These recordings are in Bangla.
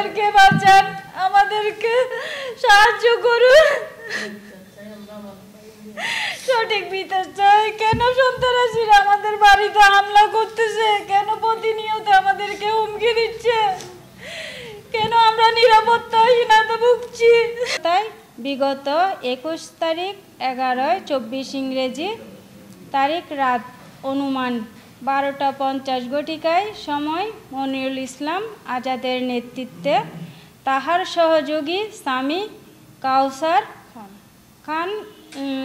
আমাদেরকে বাঁচান, আমাদেরকে সাহায্য করুন, সঠিক বিচার চাই। কেন সন্ত্রাসীরা আমাদের বাড়িতে হামলা করতেছে? কেন প্রতিনিয়ত আমাদেরকে হুমকি দিচ্ছে? কেন আমরা নিরাপত্তাহীনতা ভুগছি? তাই বিগত 21 তারিখ 11/24 ইংরেজি তারিখ রাত অনুমান 12টা 50 ঘটিকায় সময় মনিরুল ইসলাম আজাদের নেতৃত্বে তাহার সহযোগী স্বামী কাউসার খান,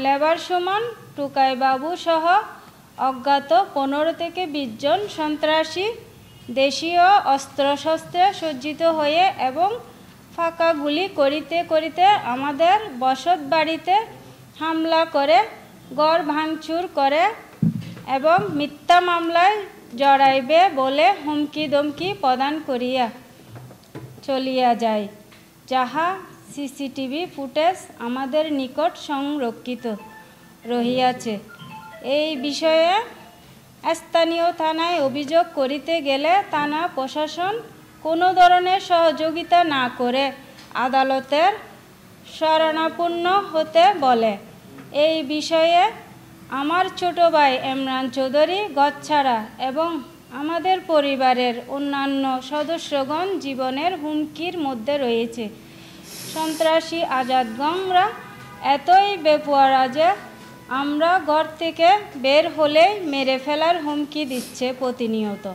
লেবার সুমন, টুকাই বাবু সহ অজ্ঞাত 15 থেকে 20 জন সন্ত্রাসী দেশীয় অস্ত্রশস্ত্রে সজ্জিত হয়ে এবং ফাঁকা গুলি করিতে করিতে আমাদের বসত বাড়িতে হামলা করে ঘর ভাঙচুর করে এবং মিথ্যা মামলায় জড়াইবে বলে হুমকি দমকি প্রদান করিয়া চলিয়া যায়, যাহা সিসিটিভি ফুটেজ আমাদের নিকট সংরক্ষিত রহিয়াছে। এই বিষয়ে স্থানীয় থানায় অভিযোগ করিতে গেলে থানা প্রশাসন কোনো ধরনের সহযোগিতা না করে আদালতের শরণাপন্ন হতে বলে। এই বিষয়ে আমার ছোট ভাই ইমরান চৌধুরী গচ্ছাড়া এবং আমাদের পরিবারের অন্যান্য সদস্যগণ জীবনের হুমকির মধ্যে রয়েছে। সন্ত্রাসী আজাদগণরা এতই বেপরোয়া যে আমরা ঘর থেকে বের হলেই মেরে ফেলার হুমকি দিচ্ছে প্রতিনিয়ত,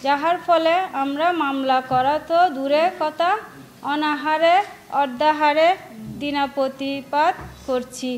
যাহার ফলে আমরা মামলা করা তো দূরের কথা, অনাহারে অর্ধাহারে দিনপ্রতিপাত করছি।